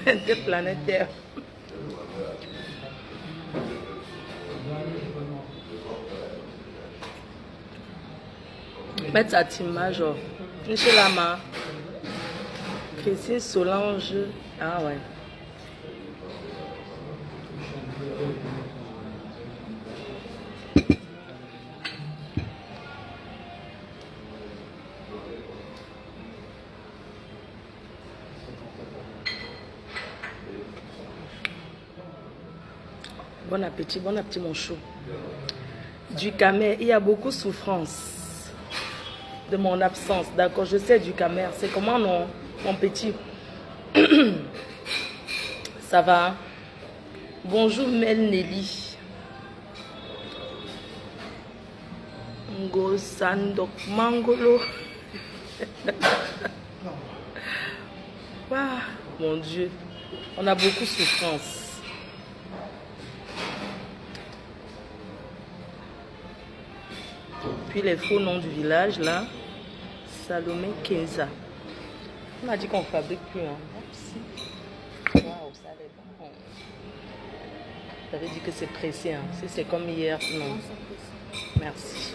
interplanétaire. Mettre sa image. Michel Lama. Christine Solange. Ah ouais. Bon appétit mon chou. Du Camer, il y a beaucoup de souffrance de mon absence. D'accord, je sais du Camer. C'est comment non, mon petit? Ça va? Bonjour Mel Nelly. Ngo Sandok Mangolo. Ah, mon Dieu, on a beaucoup de souffrance. Puis les faux noms du village là, Salomé Kenza. On m'a dit qu'on fabrique plus. Hein. Waouh, ça allait bon. J'avais dit que c'est pressé. Hein. Si c'est comme hier, non. Merci.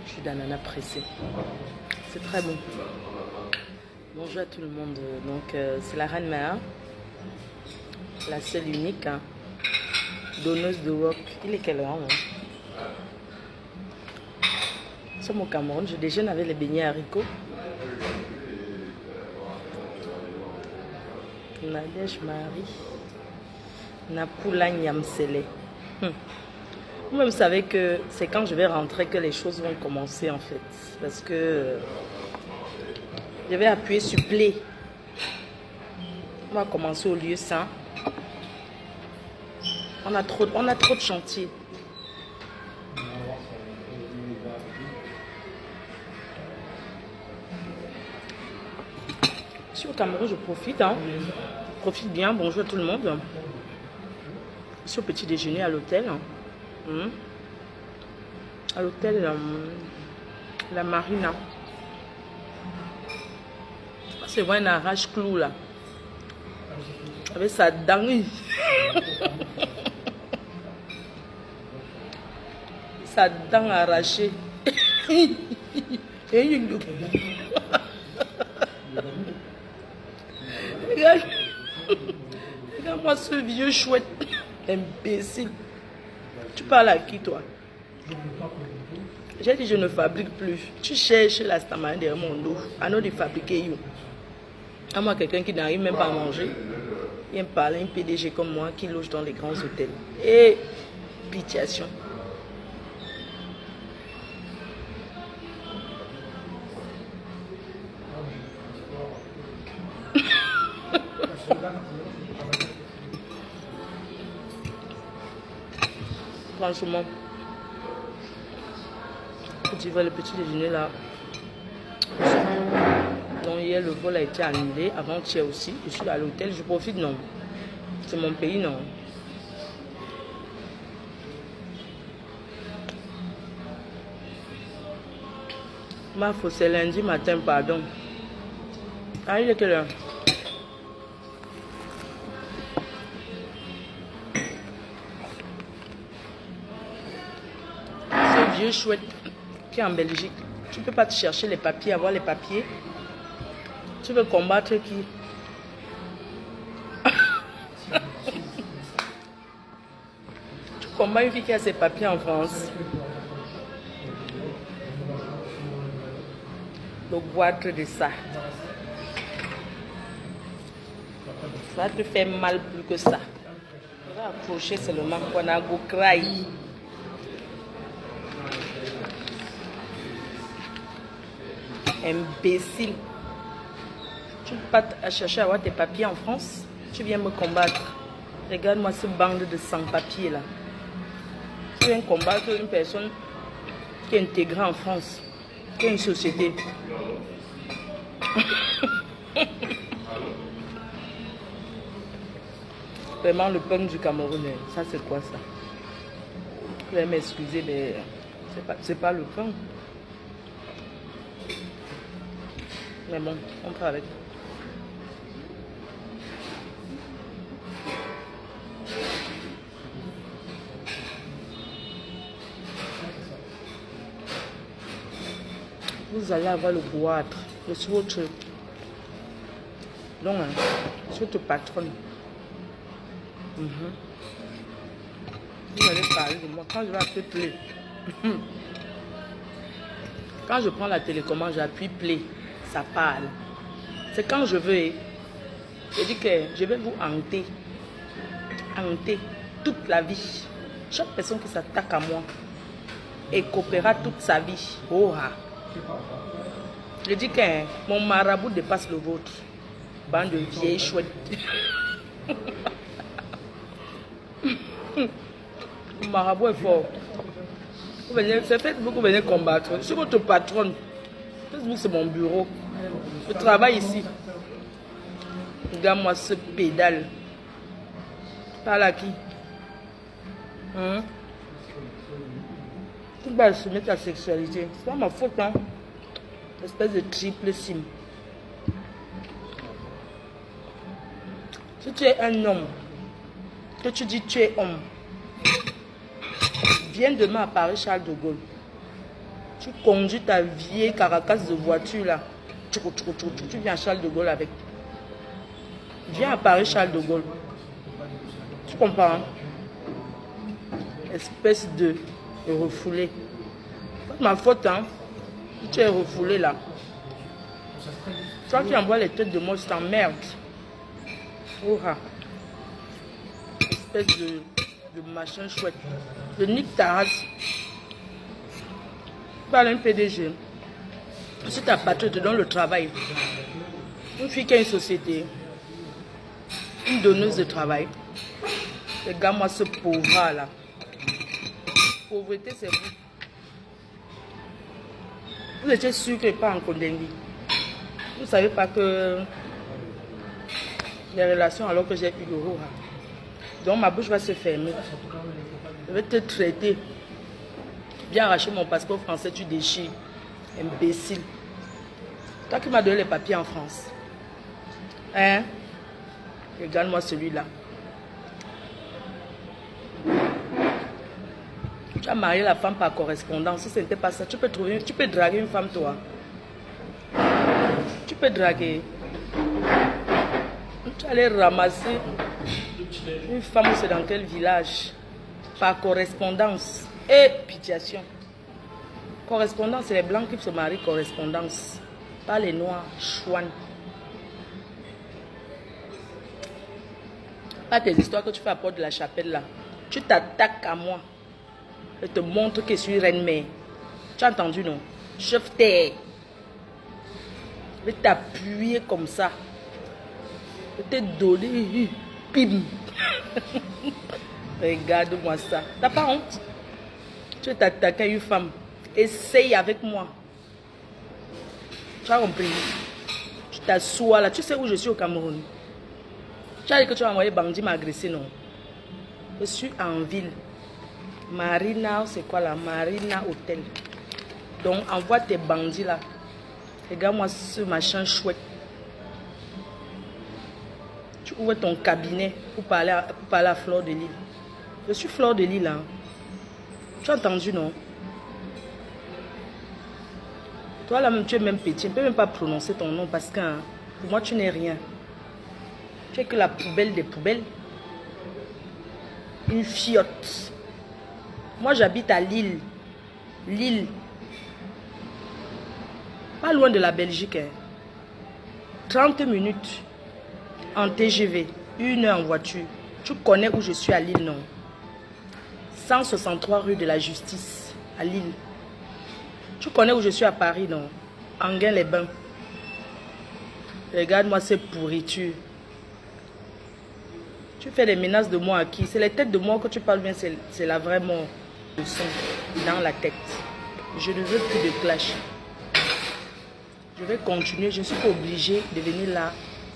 Je suis d'ananas pressé. C'est très bon. Bonjour à tout le monde. Donc c'est la reine Mère. La seule unique, hein. Donneuse de rock. Il est quelle heure? Hein? Nous sommes au Cameroun. Je déjeune avec les beignets haricots. Nadège Marie. Napoula Nyamsele. Vous-même savez que c'est quand je vais rentrer que les choses vont commencer en fait. Parce que je vais appuyer sur play. On va commencer au lieu saint. On a trop de chantiers. Je suis au Cameroun, je profite. Hein. Je profite bien. Bonjour à tout le monde. Je suis au petit déjeuner à l'hôtel. À l'hôtel La Marina. C'est vrai, un arrache-clou là. Avec sa dent. Sa dent arrachée. Regarde-moi ce vieux chouette. Imbécile. Tu parles à qui toi? J'ai dit je ne fabrique plus. Tu cherches la stamane derrière mon dos. À nous de fabriquer you. À moi quelqu'un qui n'arrive même pas à manger. Il me parle un PDG comme moi qui loge dans les grands hôtels. Et pitiation. Franchement, tu vois le petit déjeuner là. Donc hier le vol a été annulé, avant-hier aussi. Je suis à l'hôtel, je profite non. C'est mon pays non. Ma faute c'est lundi matin, pardon. Ah il est quelle heure? Vieux chouette qui est en Belgique. Tu peux pas te chercher les papiers, avoir les papiers. Tu veux combattre qui? Tu combats une fille qui a ses papiers en France. Le boîte de ça. Ça te fait mal plus que ça. On va approcher seulement qu'on a go cry. Imbécile. Tu ne peux pas chercher à avoir tes papiers en France. Tu viens me combattre. Regarde-moi ce bande de sans-papiers là. Tu viens combattre une personne qui est intégrée en France, qui est une société. Vraiment le punk du Cameroun, ça c'est quoi ça? Vous allez m'excuser, mais c'est pas le punk. Mais bon, on prend avec. Vous allez avoir le boîte. Je suis votre... Donc, je suis votre patronne. Vous allez parler de moi. Quand je vais appuyer play. Quand je prends la télécommande, j'appuie play. Ça parle. C'est quand je veux. Je dis que je vais vous hanter. Hanter toute la vie. Chaque personne qui s'attaque à moi écopera toute sa vie. Oh, ah. Je dis que mon marabout dépasse le vôtre. Bande de vieilles chouettes. Mon marabout est fort. C'est Facebook que vous venez combattre. Je suis votre patronne. Facebook, c'est mon bureau. Je travaille ici. Regarde-moi ce pédale. Parle à qui? Tu vas assumer ta sexualité. C'est pas ma faute, hein. Espèce de triple sim. Si tu es un homme, que tu dis tu es homme, viens demain à Paris Charles de Gaulle. Tu conduis ta vieille caracasse de voiture là. Tu viens à Charles de Gaulle avec. Viens à Paris Charles de Gaulle. Tu comprends, hein? Espèce de refoulé. C'est pas ma faute, hein. Tu es refoulé là. Toi qui envoies les têtes de moi, je t'emmerde. Oh, espèce de machin chouette. Je nique ta race. Parle un PDG. Si ta patronne te donne le travail, une fille qui a une société, une donneuse de travail, regarde-moi ce pauvre là. Pauvreté, c'est vous. Vous étiez sûr que pas en Kondengi. Vous ne savez pas que les relations alors que j'ai eu l'euro. Donc ma bouche va se fermer. Je vais te traiter. Viens arracher mon passeport français, tu déchires. Imbécile. Toi qui m'as donné les papiers en France. Hein? Regarde-moi celui-là. Tu as marié la femme par correspondance. Si ce n'était pas ça, tu peux draguer une femme, toi. Tu peux draguer. Tu allais ramasser une femme, c'est dans quel village? Par correspondance. Et pitiation. Correspondance, c'est les blancs qui se marient correspondance. Pas les noirs, chouane. Pas tes histoires que tu fais à Porte de la Chapelle là. Tu t'attaques à moi. Je te montre que je suis reine-mère. Tu as entendu, non? Chef terre. Je vais t'appuyer comme ça. Je vais te donner. Pim. Regarde-moi ça. T'as pas honte? Tu veux t'attaquer à une femme. Essaye avec moi. Tu as compris? Tu t'assois là. Tu sais où je suis au Cameroun? Tu as dit que tu as envoyé bandit m'agresser, non? Je suis en ville. Marina, c'est quoi là? Marina Hôtel. Donc, envoie tes bandits là. Regarde-moi ce machin chouette. Tu ouvres ton cabinet pour parler à Fleur de Lille. Je suis Fleur de Lille, hein. Tu as entendu, non? Toi là, même, tu es même petit. Je ne peux même pas prononcer ton nom parce que hein, pour moi, tu n'es rien. Tu es que la poubelle des poubelles. Une fiotte. Moi, j'habite à Lille. Lille. Pas loin de la Belgique. Hein. 30 minutes en TGV. 1 heure en voiture. Tu connais où je suis à Lille, non? 163 rue de la Justice, à Lille. Tu connais où je suis à Paris, non? Enghien-les-Bains. Regarde-moi ces pourritures. Tu fais des menaces de moi à qui? C'est les têtes de mort que tu parles bien, c'est la vraie mort. Le son dans la tête. Je ne veux plus de clash. Je vais continuer. Je ne suis pas obligée de venir là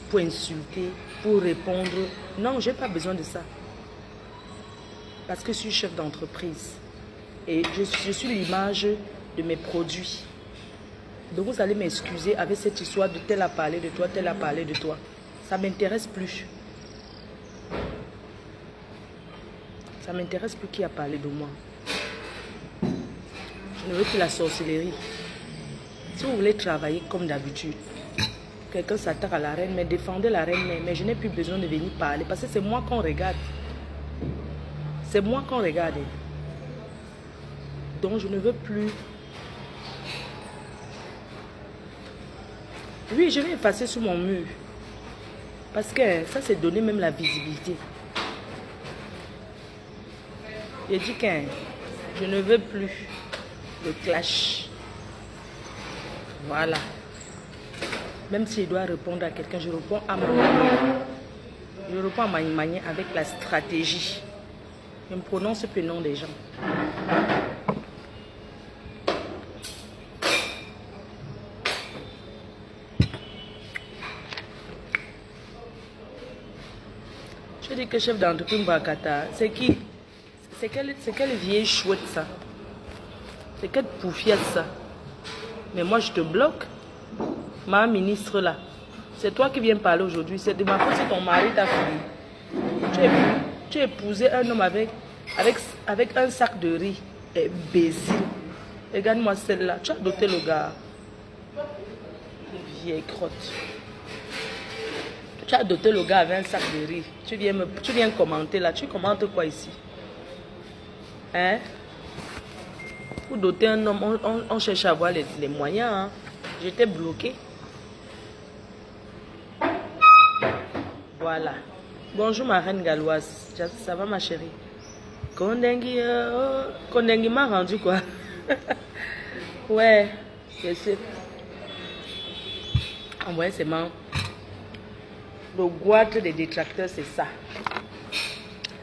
pour insulter, pour répondre. Non, je n'ai pas besoin de ça. Parce que je suis chef d'entreprise. Et je suis l'image de mes produits. Donc vous allez m'excuser avec cette histoire de tel a parlé de toi, tel a parlé de toi. Ça ne m'intéresse plus. Ça ne m'intéresse plus qui a parlé de moi. Je ne veux plus la sorcellerie. Si vous voulez travailler comme d'habitude, quelqu'un s'attaque à la reine, mais défendez la reine, mais je n'ai plus besoin de venir parler parce que c'est moi qu'on regarde. C'est moi qu'on regarde. Donc je ne veux plus. Oui, je vais effacer sur mon mur. Parce que ça, c'est donner même la visibilité. Je dis que je ne veux plus le clash. Voilà. Même si je dois répondre à quelqu'un, je réponds à ma manière. Je réponds à ma manière avec la stratégie. Je ne prononce plus le nom des gens. Je dis que chef d'entreprise Mbakata, c'est qui? C'est quelle vieille chouette ça? C'est quelle poufiette ça? Mais moi je te bloque. Ma ministre là. C'est toi qui viens parler aujourd'hui. C'est de ma faute si ton mari t'a fini. Tu as épousé un homme avec un sac de riz. Imbécile. Regarde-moi celle-là. Tu as adopté le gars. Vieille crotte. Tu as adopté le gars avec un sac de riz. Tu viens commenter là. Tu commentes quoi ici? Hein? Pour doter un homme, on cherche à avoir les moyens. Hein? J'étais bloqué. Voilà. Bonjour ma reine galloise. Ça va ma chérie? Kondengi m'a rendu quoi? Ouais, je sais. En vrai, c'est marrant. Le goitre des détracteurs, c'est ça.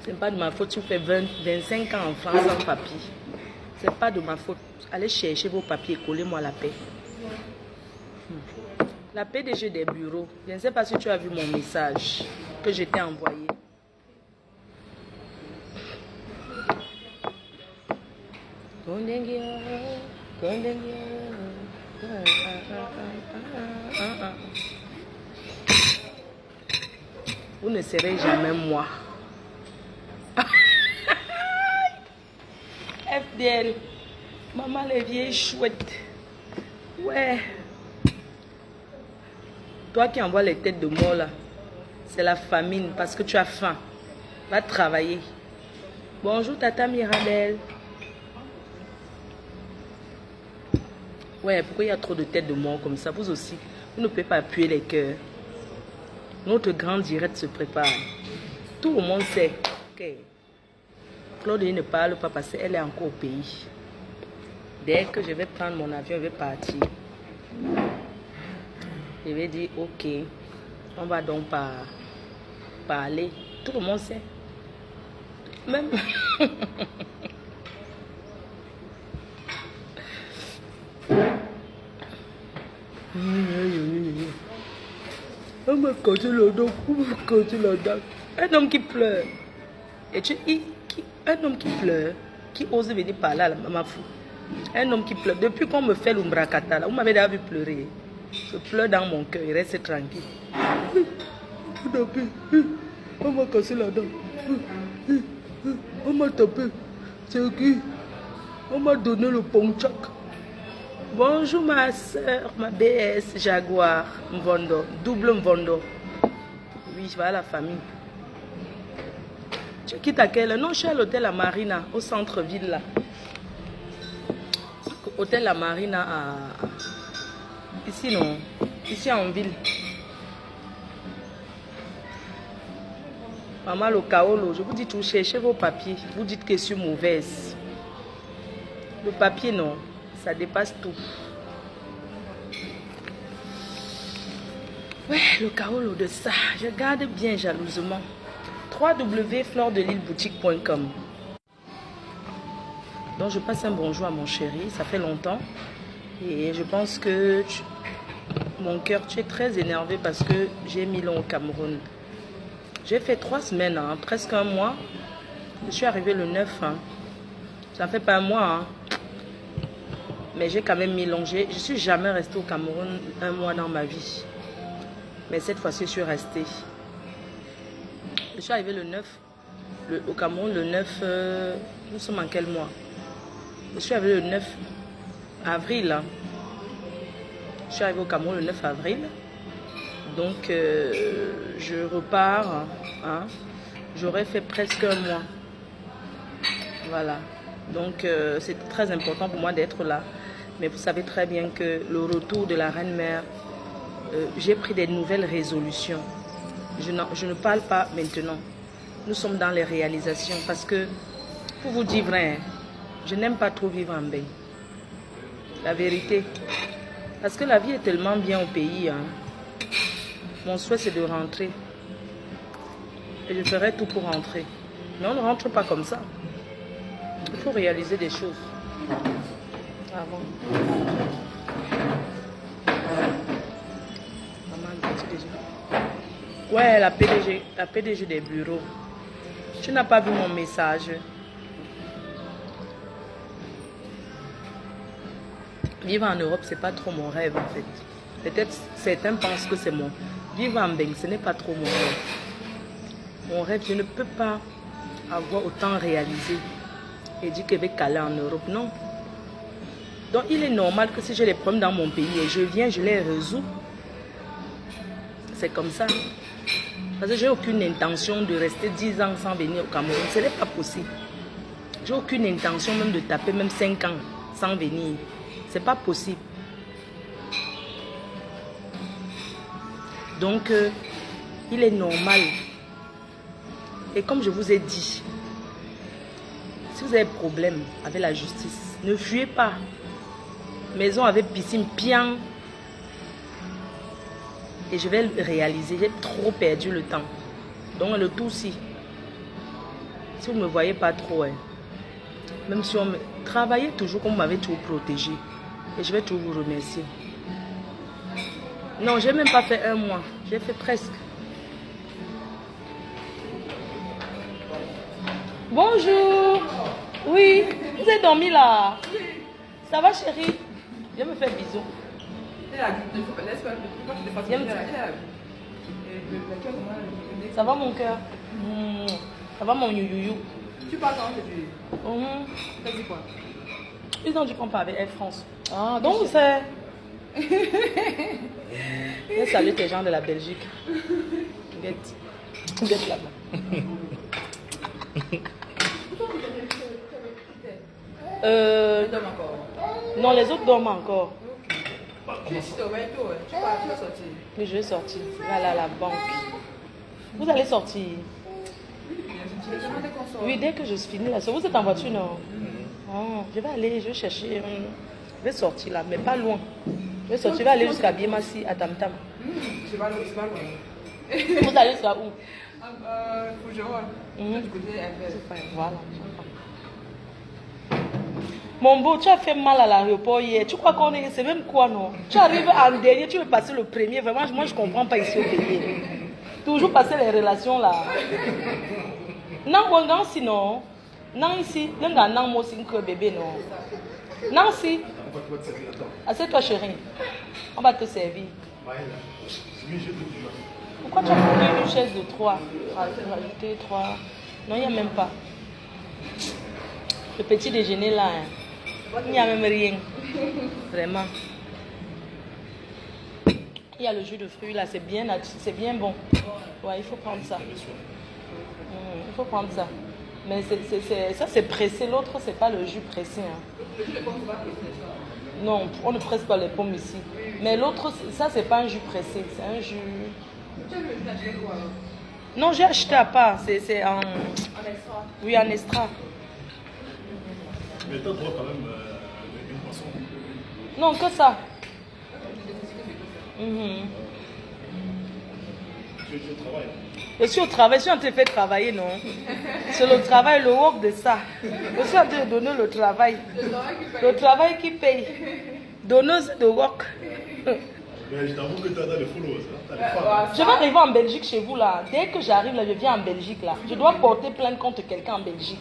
C'est pas de ma faute. Tu fais 25 ans en France sans papier. C'est pas de ma faute. Allez chercher vos papiers, collez-moi la paix. La PDG des bureaux. Je ne sais pas si tu as vu mon message que je t'ai envoyé. Vous ne serez jamais moi. FDL. Maman les vieilles chouettes. Ouais. Toi qui envoies les têtes de mort là, c'est la famine parce que tu as faim. Va travailler. Bonjour Tata Mirabelle. Ouais, pourquoi il y a trop de têtes de mort comme ça? Vous aussi, vous ne pouvez pas appuyer les cœurs. Notre grande direct se prépare. Tout le monde sait que Claudine ne parle pas parce qu'elle est encore au pays. Dès que je vais prendre mon avion, je vais partir. Je vais dire, ok, on va donc parler. Tout le monde sait. Même... On m'a cassé le dos, on m'a cassé la dent. Un homme qui pleure. Un homme qui pleure, qui ose venir parler à ma fou. Un homme qui pleure. Depuis qu'on me fait l'umbrakata, là, vous m'avez déjà vu pleurer. Je pleure dans mon cœur, il reste tranquille. On m'a cassé la dent. On m'a tapé. C'est qui? On m'a donné le ponchak. Bonjour ma soeur, ma BS Jaguar Mvondo, double Mvondo. Oui, je vais à la famille. Tu quittes à quel? Non, je suis à l'hôtel La Marina, au centre-ville là. Hôtel La Marina à... Ici non, ici en ville. Maman le Kaolo, je vous dis tout, cherchez vos papiers. Vous dites que je suis mauvaise. Le papier non, ça dépasse tout. Ouais, le Kaolo de ça, je garde bien jalousement. www.floredelilleboutique.com. Donc je passe un bonjour à mon chéri, ça fait longtemps. Et je pense que mon cœur, tu es très énervé parce que j'ai mis long au Cameroun. J'ai fait 3 semaines, hein, presque un mois. Je suis arrivée le 9. Hein. Ça ne fait pas un mois. Hein. Mais j'ai quand même mis long. Je ne suis jamais restée au Cameroun un mois dans ma vie. Mais cette fois-ci, je suis restée. Je suis arrivée le 9, au Cameroun le 9, nous sommes en quel mois? Je suis arrivée le 9 avril. Hein. Je suis arrivée au Cameroun le 9 avril. Donc, je repars. Hein. J'aurais fait presque un mois. Voilà. Donc, c'est très important pour moi d'être là. Mais vous savez très bien que le retour de la reine-mère, j'ai pris des nouvelles résolutions. Je ne parle pas maintenant. Nous sommes dans les réalisations. Parce que, pour vous dire vrai, je n'aime pas trop vivre en bain. La vérité. Parce que la vie est tellement bien au pays. Hein. Mon souhait, c'est de rentrer. Et je ferai tout pour rentrer. Mais on ne rentre pas comme ça. Il faut réaliser des choses. Avant. Ouais, la PDG des bureaux. Tu n'as pas vu mon message. Vivre en Europe, c'est pas trop mon rêve en fait. Peut-être certains pensent que c'est mon... Vivre en Beng, ce n'est pas trop mon rêve. Mon rêve, je ne peux pas avoir autant réalisé et dire que je vais caler en Europe. Non. Donc il est normal que si j'ai des problèmes dans mon pays et je viens, je les résous. C'est comme ça. Parce que j'ai aucune intention de rester 10 ans sans venir au Cameroun. Ce n'est pas possible. J'ai aucune intention même de taper même 5 ans sans venir. C'est pas possible. Donc, il est normal. Et comme je vous ai dit, si vous avez problème avec la justice, ne fuyez pas. Maison avec piscine, bien. Et je vais le réaliser. J'ai trop perdu le temps. Donc, le tout si vous ne me voyez pas trop, hein, même si on me... Travaillez toujours comme vous m'avez toujours protégé. Et je vais toujours vous remercier. Non, je n'ai même pas fait un mois. J'ai fait presque. Bonjour. Oui, vous avez dormi là? Ça va chérie? Viens me faire bisous. Ça va mon cœur? Ça va mon youyou? Tu parles quand tu dis quoi? Ils ont dû prendre avec Air France. Ah, donc c'est... Je salue tes gens de la Belgique. Get là-bas. Non, les autres dorment encore. Tu vas sortir. Mais je vais sortir. Là, la banque. Vous allez sortir? Oui, dès que je finis là. Vous êtes en voiture, non? Oh, je vais aller, je vais chercher. Je vais sortir là, mais pas loin. Je vais sortir, je vais aller jusqu'à Biemassi, à Tam Tam. C'est pas loin. Vous allez jusqu'à où? Fougeroa. Du côté FL. Voilà. Mon beau, tu as fait mal à l'aéroport hier. Tu crois qu'on est... C'est même quoi, non? Tu arrives en dernier, tu veux passer le premier. Vraiment, moi, je ne comprends pas ici au pays. Toujours passer les relations là. Non, non, sinon. Non, ici. Non, non, moi aussi, que bébé, non. Non, si. Assieds-toi, chérie. On va te servir. Pourquoi tu as pris une chaise de 3? Rajouter 3. Non, il n'y a même pas. Le petit déjeuner là, hein. Il n'y a même rien. Vraiment. Il y a le jus de fruits là, c'est bien bon. Ouais, il faut prendre ça. Il faut prendre ça. Mais ça c'est pressé, l'autre c'est pas le jus pressé. Hein. Non, on ne presse pas les pommes ici. Mais l'autre, ça c'est pas un jus pressé, c'est un jus... Non, j'ai acheté à part, c'est en... extra. Oui, en extra. Mais t'as droit quand même une poisson. Non, que ça. Tu travailles. Je suis au travail, je suis en train de faire travailler, non? C'est le travail, le work de ça. Je suis en train de donner le travail. Le travail qui paye. Donneuse de work. Mais je t'avoue que tu as les followers. Hein? Je vais arriver en Belgique chez vous là. Dès que j'arrive là, je viens en Belgique là. Je dois porter plainte contre quelqu'un en Belgique.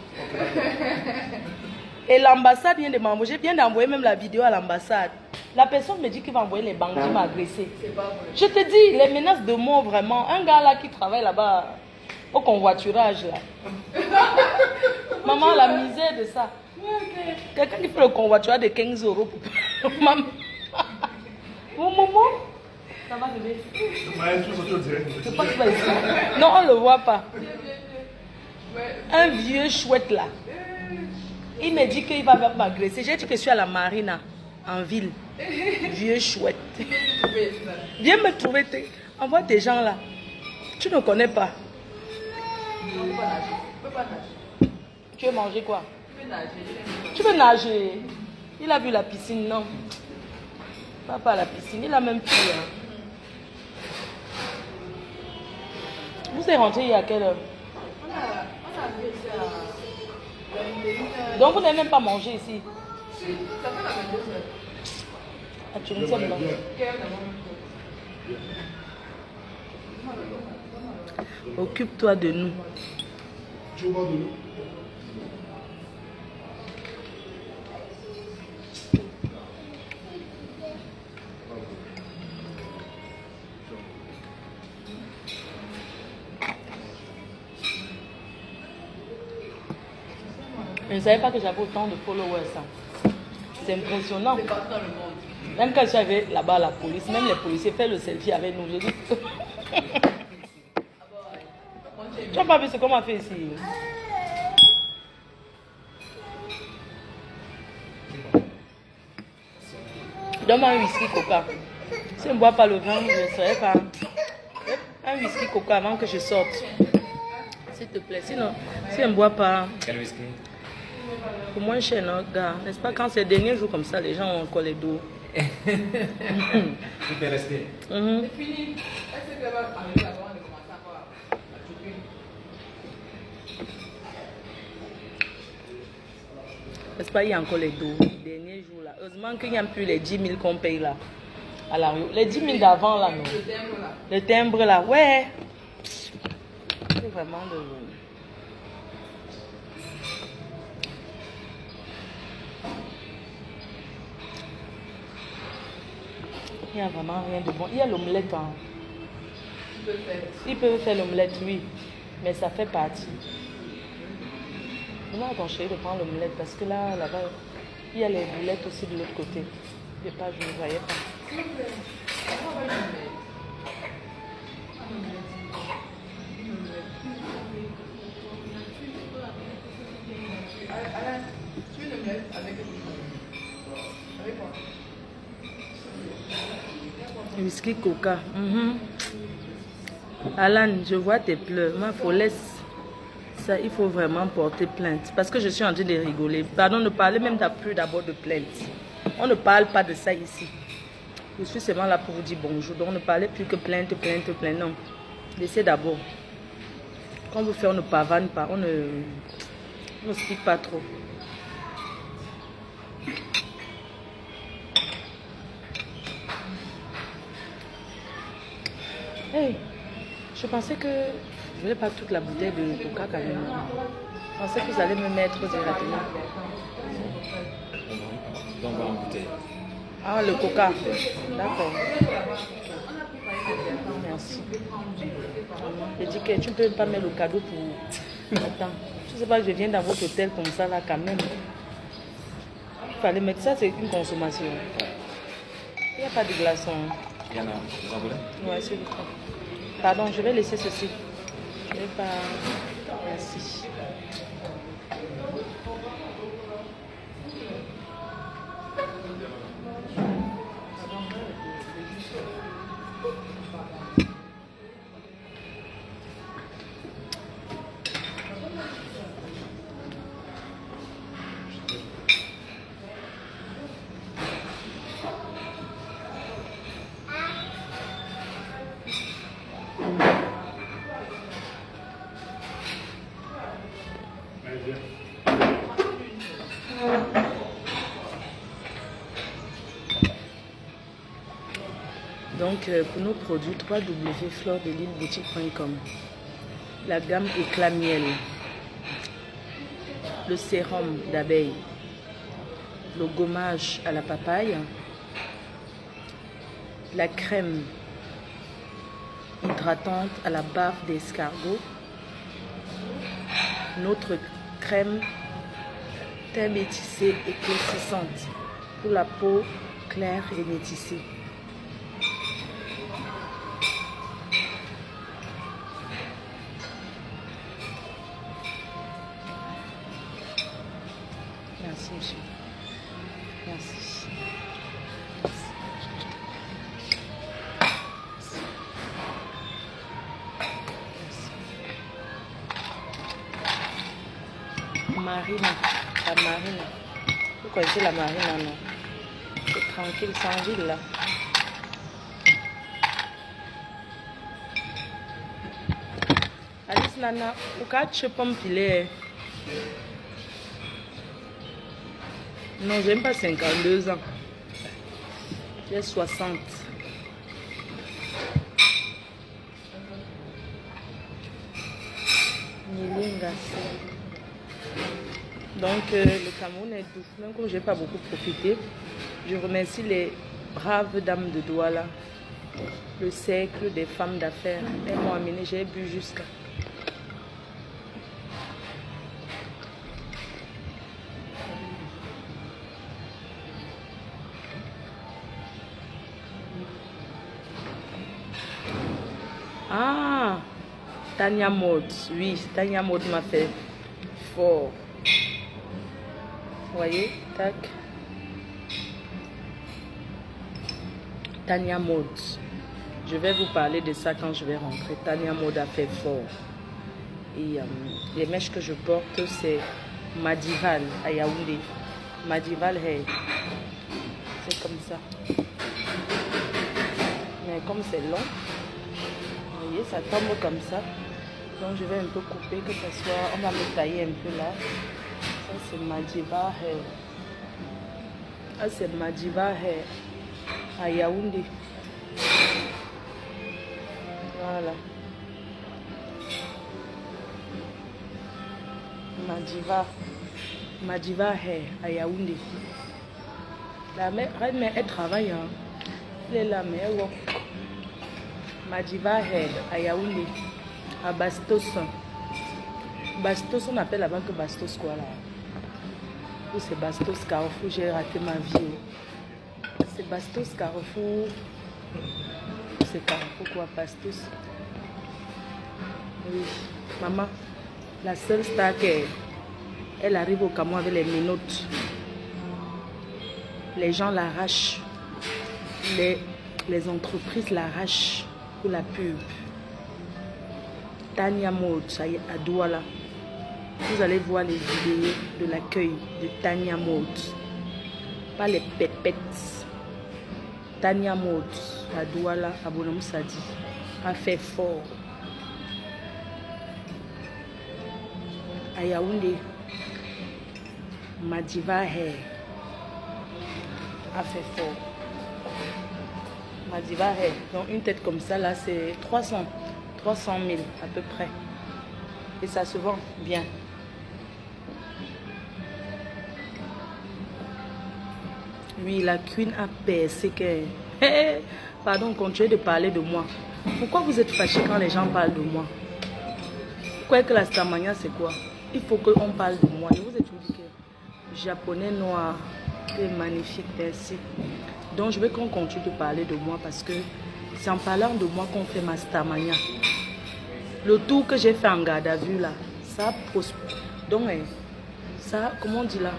Et l'ambassade vient de m'envoyer. Je viens d'envoyer même la vidéo à l'ambassade. La personne me dit qu'il va envoyer les bandits m'agresser. Je te dis, les menaces de mort, vraiment. Un gars là qui travaille là-bas au convoiturage là. Maman, la misère de ça. Quelqu'un qui fait le convoiturage de 15 €. Maman. Mon maman. Ça va bébé. Je crois qu'il va ici. Non, on ne le voit pas. Un vieux chouette là. Il me dit qu'il va m'agresser. J'ai dit que je suis à la marina, en ville. Vieux chouette. Viens me trouver. Envoie des gens là. Tu ne connais pas. Tu veux manger quoi? Tu veux nager? Il a vu la piscine, non? Pas à la piscine, il a même pu. Hein. Vous êtes rentré il y a quelle heure? On a vu ici à... Donc vous n'avez même pas mangé ici? Ça fait la 22 heures. Ah, tu ne sais pas. Occupe-toi de nous. Tu vois de nous? Je ne savais pas que j'avais autant de followers. C'est impressionnant. C'est partout dans le monde. Même quand j'avais là-bas la police, même les policiers font le selfie avec nous. Je dis... Tu n'as pas vu ce qu'on m'a fait ici? Donne-moi un whisky coca. Si je ne bois pas le vin, je ne serai pas... Un whisky coca avant que je sorte. S'il te plaît. Sinon, si je ne bois pas... Quel whisky? Pour moins cher, non, gars. N'est-ce pas, quand c'est les derniers jours comme ça, les gens ont encore les dos. Tu peux rester. C'est fini. Est-ce que tu vas arriver avant de commencer encore à choquer? N'est-ce pas, il y a encore les dos. Les derniers jours là. Heureusement qu'il n'y a plus les 10 000 qu'on paye là. À la rue. Les 10 000 d'avant là, non. Le timbre là. Le timbre là, ouais. C'est vraiment de... Il n'y a vraiment rien de bon. Il y a l'omelette. Hein. Tu peux le faire. Ils peuvent faire l'omelette, oui. Mais ça fait partie. Demande à ton chéri de prendre l'omelette parce que là-bas, il y a les boulettes aussi de l'autre côté. Je ne voyais pas. Alain, tu veux le mettre avec quoi? Whisky coca. Alan, je vois tes pleurs. Il faut laisser ça. Il faut vraiment porter plainte. Parce que je suis en train de rigoler. Pardon, ne parlez même plus d'abord de plainte. On ne parle pas de ça ici. Je suis seulement là pour vous dire bonjour. Donc ne parlez plus que plainte. Non. Laissez d'abord. Quand vous faites, on ne pavane pas. On ne explique pas trop. Hey, je pensais que je voulais pas toute la bouteille de coca quand même. Je pensais que vous allez me mettre directement. Donc voilà une bouteille. Ah, le coca. D'accord. Merci. Je dis que tu ne peux pas mettre le cadeau pour... Attends. Je sais pas que je viens dans votre hôtel comme ça là quand même. Il fallait mettre ça, c'est une consommation. Il n'y a pas de glaçons. Il y en a, vous en voulez? Ouais, c'est le cas. Pardon, je vais laisser ceci. Je vais pas... Merci. Donc, pour nos produits, www.floredelileboutique.com. La gamme éclat miel. Le sérum d'abeille. le gommage à la papaye, la crème hydratante à la bave d'escargot, notre crème teint métissée éclaircissante pour la peau claire et métissée. Merci, monsieur. Merci. Marine, la marine. Vous connaissez la marine, non? C'est tranquille, sans ville là. Alice Nana, pourquoi tu peux me piler? Non, j'aime pas 52 ans. J'ai 60. Donc, le Cameroun est doux. Même comme je n'ai pas beaucoup profité, je remercie les braves dames de Douala, le cercle des femmes d'affaires. Elles m'ont amené, j'ai bu jusqu'à. Ah, Tania Maud, oui, Tania Maud m'a fait fort. Vous voyez, tac. Tania Maud. Je vais vous parler de ça quand je vais rentrer. Tania Maud a fait fort. Et les mèches que je porte, c'est Madival à Yaoundé. Madival Hair. C'est comme ça. Mais comme c'est long, vous voyez, ça tombe comme ça. Donc je vais un peu couper, que ce soit, on va me tailler un peu là. Ça c'est Madiva Hair. Ah, c'est Madiva Hair à Yaoundé. Voilà. Madiva Hair à Yaoundé. La mère, elle travaille. Hein. Elle est là, mais elle work. Madiva Hair à Yaoundé. À Bastos. Bastos, on appelle là-bas que Bastos quoi là. Ou c'est Bastos Carrefour, j'ai raté ma vie. C'est Bastos Carrefour. C'est Carrefour quoi, Bastos. Oui, maman, la seule star elle arrive au Cameroun avec les minottes. Les gens l'arrachent. Les entreprises l'arrachent pour la pub. Tania Maud, ça y est, à Douala. Vous allez voir les vidéos de l'accueil de Tania Maud. Pas les pépettes. Tania Maud, à Douala, à Bonhomme Sadi, a fait fort. À Yaoundé, Madiva Hair a fait fort. Madiva Hair, donc une tête comme ça là, c'est 300 000 à peu près. Et ça se vend bien. Oui, la queen a percé que... Pardon, continuez de parler de moi. Pourquoi vous êtes fâchés quand les gens parlent de moi? Pourquoi que la Starmania c'est quoi? Il faut qu'on parle de moi. Je vous ai toujours dit que japonais noir, c'est magnifique, merci. Donc je veux qu'on continue de parler de moi parce que c'est en parlant de moi qu'on fait ma Starmania. Le tour que j'ai fait en garde à vue là, ça donc ça, comment on dit là,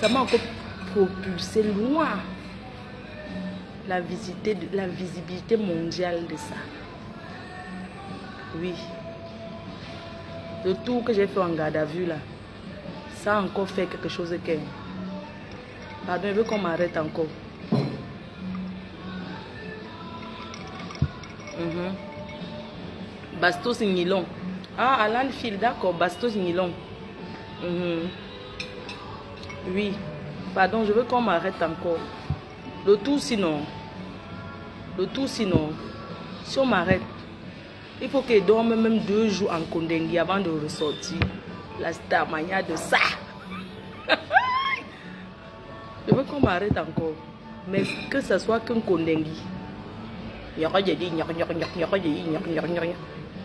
ça m'a encore propulsé loin la visibilité mondiale de ça. Oui. Le tour que j'ai fait en garde à vue là, ça a encore fait quelque chose que... Pardon, je veux qu'on m'arrête encore. Bastos Nylon. Ah, Alan Phil, d'accord, Bastos Nylon. Oui. Pardon, je veux qu'on m'arrête encore. Le tout sinon, si on m'arrête, il faut qu'il dorme même 2 jours en Kondengui avant de ressortir. La Starmania de ça. Je veux qu'on m'arrête encore. Mais que ce soit qu'un Kondengi.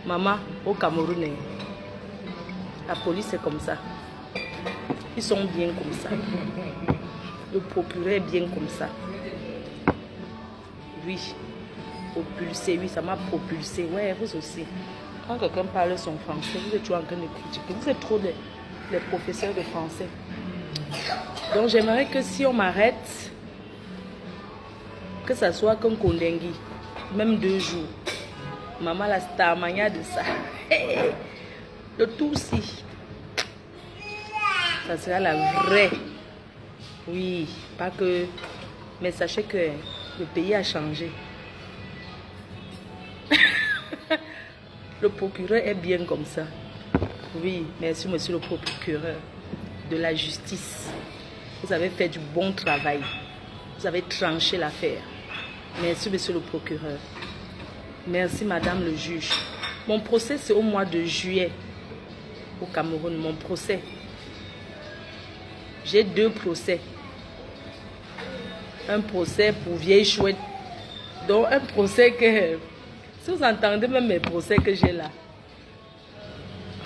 Maman, au Cameroun, la police c'est comme ça. Ils sont bien comme ça. Le procureur est bien comme ça. Oui. Propulsé, oui, ça m'a propulsé. Ouais, vous aussi. Quand quelqu'un parle son français, vous êtes toujours en train de critiquer. Vous êtes trop des professeurs de français. Donc j'aimerais que si on m'arrête, que ça soit comme Kondengi, même 2 jours. Maman la starmania de ça. Le tout si. Ça sera la vraie. Oui, pas que. Mais sachez que le pays a changé. Le procureur est bien comme ça. Oui, merci monsieur le procureur de la justice. Vous avez fait du bon travail. Vous avez tranché l'affaire. Merci monsieur le procureur. Merci madame le juge. Mon procès c'est au mois de juillet au Cameroun. Mon procès. J'ai 2 procès. Un procès pour vieille chouette. Donc un procès que... Si vous entendez même mes procès que j'ai là.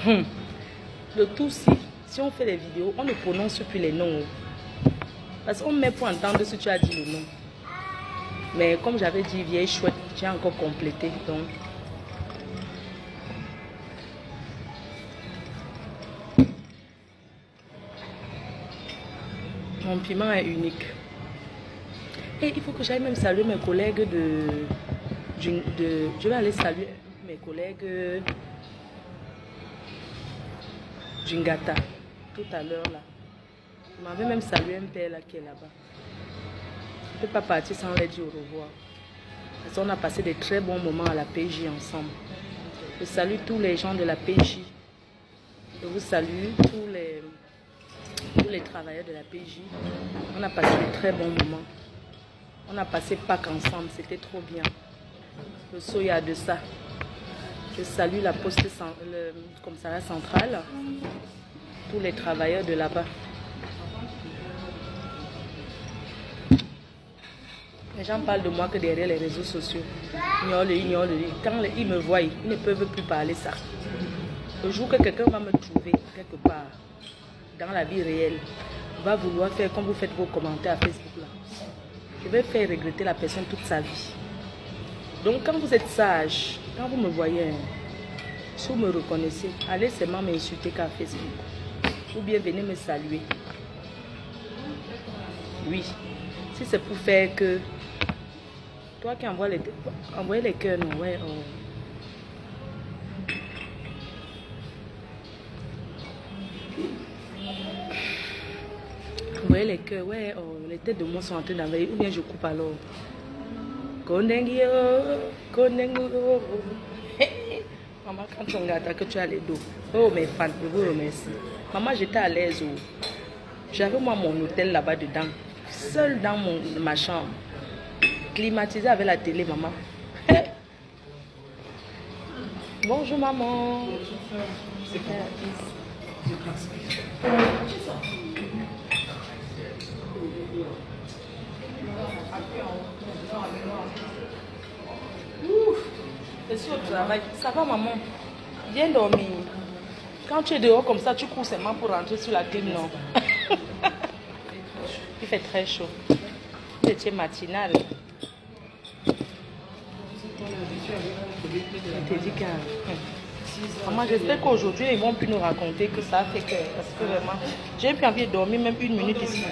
Le tout si on fait les vidéos, on ne prononce plus les noms. Parce qu'on met pour entendre si tu as dit le nom. Mais comme j'avais dit vieille chouette, j'ai encore complété. Donc... Mon piment est unique. Et il faut que j'aille même saluer mes collègues je vais aller saluer mes collègues d'Ingata tout à l'heure là. Je m'avais même salué un père là qui est là-bas. Je ne peux pas partir sans leur dire au revoir. Parce qu'on a passé de très bons moments à la PJ ensemble. Je salue tous les gens de la PJ. Je vous salue tous les travailleurs de la PJ. On a passé de très bons moments. On a passé Pâques ensemble, c'était trop bien. Le soya de ça. Je salue la poste, le commissariat central, tous les travailleurs de là-bas. Les gens parlent de moi que derrière les réseaux sociaux. Quand ils me voient, ils ne peuvent plus parler ça. Le jour que quelqu'un va me trouver quelque part, dans la vie réelle, va vouloir faire comme vous faites vos commentaires à Facebook là. Je vais faire regretter la personne toute sa vie. Donc quand vous êtes sage, quand vous me voyez, si vous me reconnaissez, allez seulement m'insulter qu'à Facebook. Ou bien venez me saluer. Oui. Si c'est pour faire que... Toi qui envoies les cœurs, non, ouais. Vous voyez les cœurs, ouais, les têtes de moi sont en train d'envahir, ou bien je coupe alors. Kondengi, Kondengi, Maman, quand tu regardes que tu as les dos. Oh, mes fans, je vous remercie. Maman, j'étais à l'aise. J'avais moi mon hôtel là-bas dedans. Seul dans ma chambre. Climatisé avec la télé, maman. Bonjour, maman. Je suis au travail. Ça va, maman? Viens dormir. Quand tu es dehors comme ça, tu cours seulement pour rentrer sur la clim, non? Il fait très chaud. C'était matinal. Je te dis que... Maman, j'espère qu'aujourd'hui, ils vont plus nous raconter que ça a fait que... Parce que vraiment, j'ai plus envie de dormir même 1 minute ici.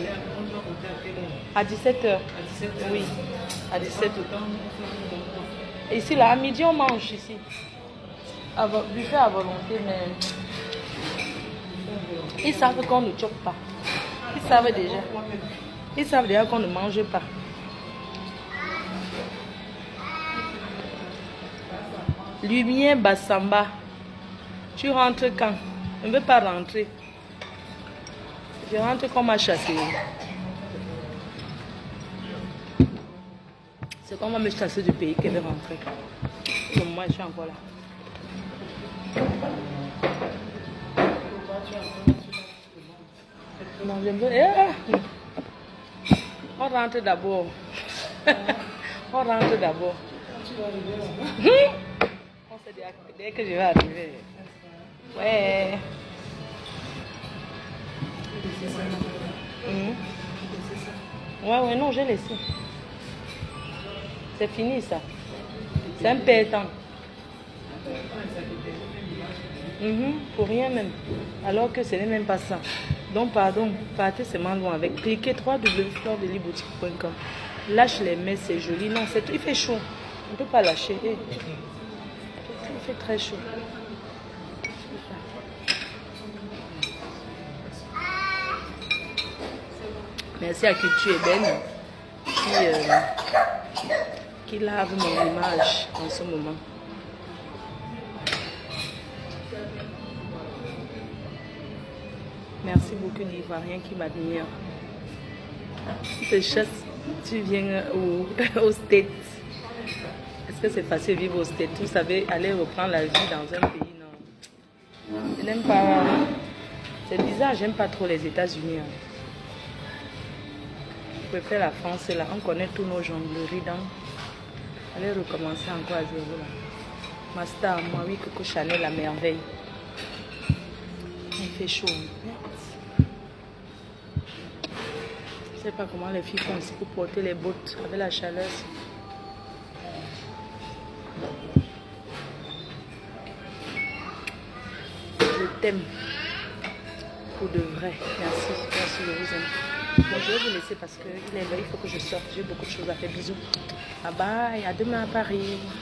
À 17h. Oui, à 17h. Ici, là, à midi, on mange ici. Buffet à volonté, mais... Ils savent qu'on ne chope pas. Ils savent déjà. Ils savent déjà qu'on ne mange pas. Lumière Bassamba. Tu rentres quand? Je ne veux pas rentrer. Je rentre comme à chasser. C'est quand on va me chasser du pays qu'elle veut rentrer. Donc moi, je suis encore là. Non, je veux... On rentre d'abord. On rentre d'abord. On sait dès que je vais arriver. Ouais. Ouais, non, j'ai laissé. C'est fini ça. C'est un pétant. Pour rien même. Alors que ce n'est même pas ça. Donc pardon, partez seulement loin avec. Cliquez www.fleuredeliboutique.com. Lâche les mains, c'est joli. Non, il fait chaud. On ne peut pas lâcher. Il fait très chaud. Merci à Culture Eben qui lave mon image en ce moment. Merci beaucoup d'Ivoiriens qui m'admirent. Tu viens au States. Est-ce que c'est facile de vivre au States? Vous savez, aller reprendre la vie dans un pays, non. Je n'aime pas. C'est bizarre, j'aime pas trop les États-Unis. Je préfère la France, là. On connaît tous nos jongleries, donc. Allez recommencer encore à zéro, là. Ma star, moi, oui, Coco Chanel, la merveille. Il fait chaud. Je ne sais pas comment les filles font ici pour porter les bottes avec la chaleur. Je t'aime. Pour de vrai. Merci. Merci, je vous aime. Bon, je vais vous laisser parce qu'il est là. Il faut que je sorte. J'ai beaucoup de choses à faire. Bisous. Bye bye. À demain à Paris.